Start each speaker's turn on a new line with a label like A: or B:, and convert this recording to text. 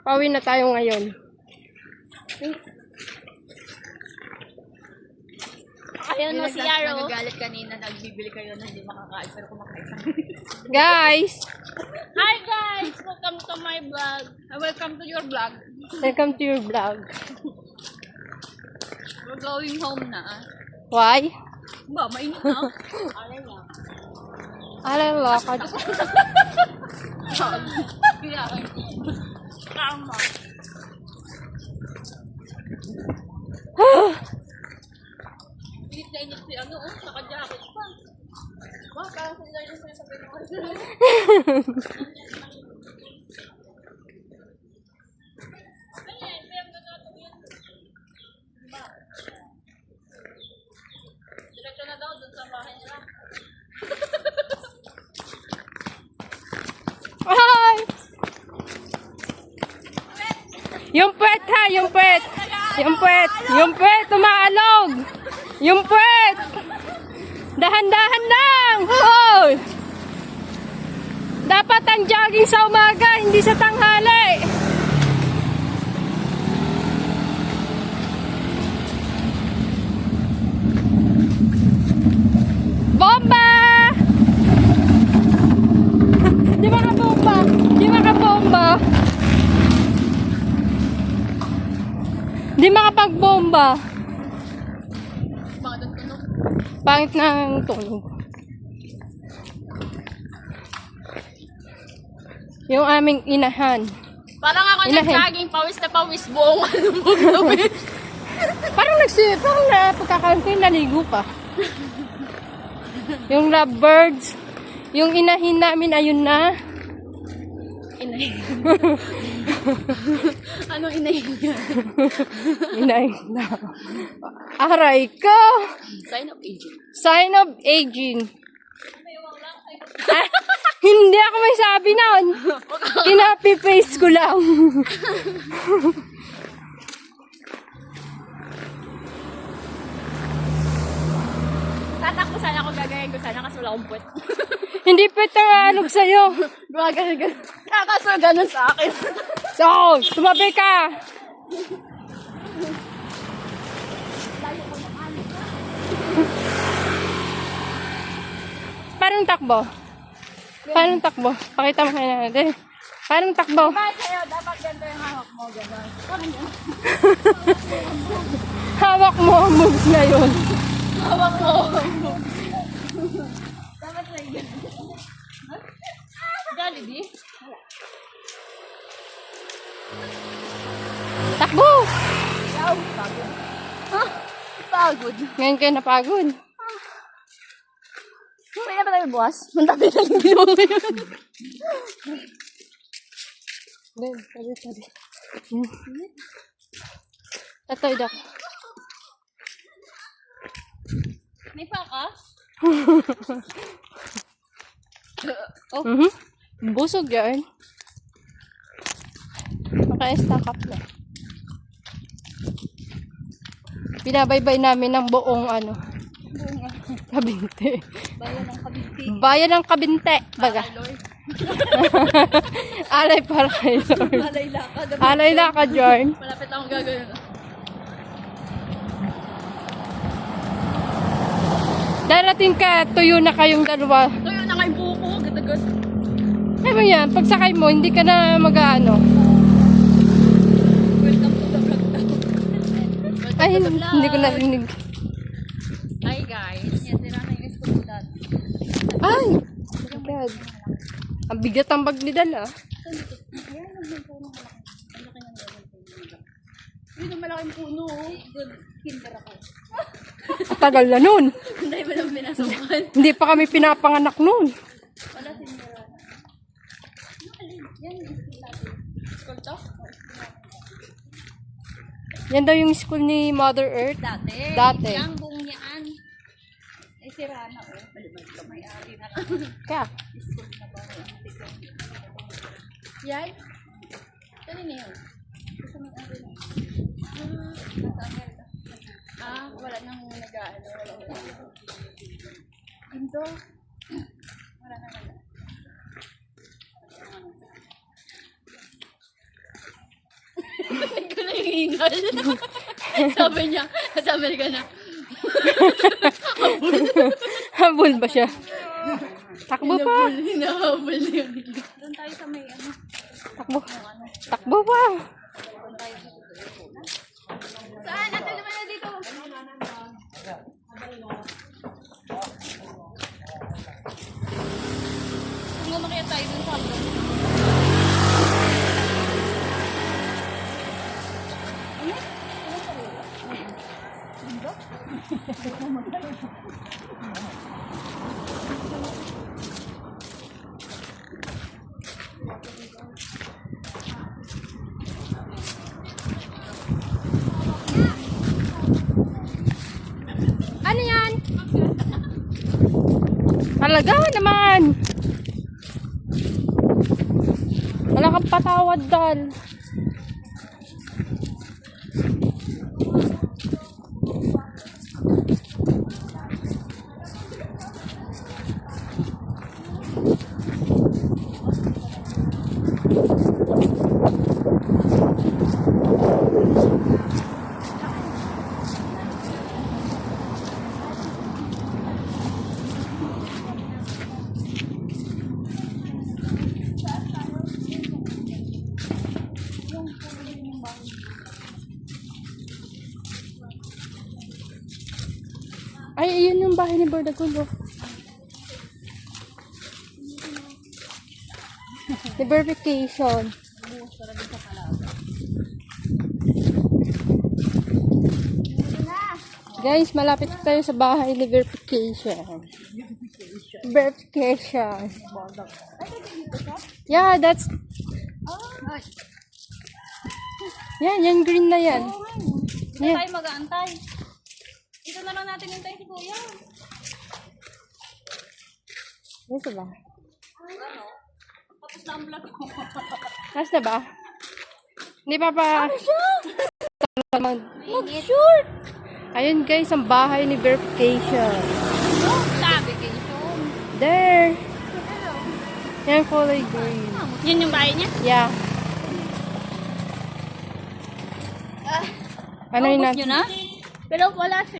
A: Pauwi na tayo ngayon.
B: Ayun mo si Yaro. Nagagalit kanina, nagbibili kayo na hindi makakain pero kumakain sa
A: Guys!
B: Hi guys! Welcome to my vlog. Welcome to your vlog.
A: Welcome to your vlog.
B: We're going home na.
A: Why?
B: Ba, mainit na. Alay na.
A: Alay, lakad.
B: Tama. Init na init si ano, naka-jacket pa. Ba, parang sila yung sinasabi mo. Diretso na daw dun sa bahay nila.
A: Ay! Yung puwet ha! Yung puwet! Yung puwet! Yung puwet! Umaalog! Yung puwet! Dahan-dahan lang! Hoy! Dapat ang jogging sa umaga, hindi sa tanghali! Bomba! Di makabomba! Di makabomba! Di makapagbomba!
B: Baka doon tunog.
A: Pangit ng tunog. Yung aming inahan.
B: Parang ako
A: Inahin.
B: nag-jogging, pawis na pawis, buong ano mo gabi.
A: Parang pagkakaroon ko yung naligo pa. Yung lovebirds. Yung inahin namin, ayun na.
B: Inahin. Anong inahin niya?
A: Inahin na. Aray ko!
B: Sign of aging.
A: Sign of aging. Ah, hindi ako may sabi nun. Kinapi-paste ko lang.
B: Tatakbo sana ako, gagayin ko sana kasi wala akong puwet.
A: Hindi petangalog sa'yo.
B: Gagayin. Kaso ganun sa akin.
A: So, tumabi ka. Parang takbo. Parang takbo. Pakita mo kayo natin. Parang takbo.
B: Ba sa'yo, dapat ganito yung hawak mo, gano'n. Parang yan.
A: Hawak mo ang moves na yun.
B: Hawak mo. Dapat na yun. Jollibee?
A: Takbo!
B: Yaw, pagod. Ha? Pagod.
A: Ngayon kayo napagod.
B: May na ba tayo bukas? Mantabi na yung video ngayon.
A: Ben, tabi. Tatoy dak.
B: May paka? Oh.
A: Busog yan. Naka-stack up na. Binabaybay namin ng buong ano. Kabinte.
B: Bayan ng Kabinti.
A: Bayan ng Kabinte. Baga.
B: Lord.
A: Alay para kay Lord.
B: Malay lakad.
A: Alay na ka, Jorn.
B: Malapit akong gagawin.
A: Darating ka, tuyo na kayong dalawa.
B: Tuyo na kay buko. Gatagot.
A: Ano yan? Pagsakay mo, hindi ka na mag-ano.
B: Welcome to the vlog daw.
A: Ay, hindi ko narinig.
B: Hi guys. Yan, tira na yung school ko dati.
A: Ay! God. Ang bigat ang bag ni Dala.
B: Yun ang malaking puno. Good kinder ako.
A: Tagal na nun.
B: Hindi mo lang pinasukan.
A: Hindi pa kami pinapanganak nun.
B: Wala kinder. Yan yung school natin. School to?
A: Yan daw yung school ni Mother Earth.
B: Dati.
A: Dati.
B: Yung buong yan. Eh, sira na oh. Balibad ka may-ari na lang.
A: Kaya,
B: School na ba? Yan? Kanina yun? Gusto mo ang rin. Nasa Amerika. Wala nang nag-ano. Indo. Wala na. hinihingal. Sabi niya, sa Amerika na.
A: Habol ba siya? Takbo pa.
B: Hinahabol niya. Doon tayo sa may ano.
A: Takbo. Takbo pa.
B: Saan? Natin naman na dito. Kung umakyat tayo dun sa hagdan.
A: Ano yan? Talaga naman. Wala kang patawad, Dal. Ay, yun yung bahay ni Bordagulo. The verification. Guys, malapit tayo sa bahay ni verification. Verification. Yeah, that's... Yan green na yan.
B: Dito tayo mag-aantay. Dito na lang natin yung tayo si Kuya.
A: Nasa ba?
B: Tapos na ang vlog ko.
A: Nasa ba? Hindi pa pa...
B: Mag-shoot!
A: Ayun guys, ang bahay ni verification.
B: Sabi kayo yun.
A: There! Yan kulay green.
B: Yan yung bahay niya?
A: Yeah. Ano yun
B: Naubos nyo na? Pero wala siya.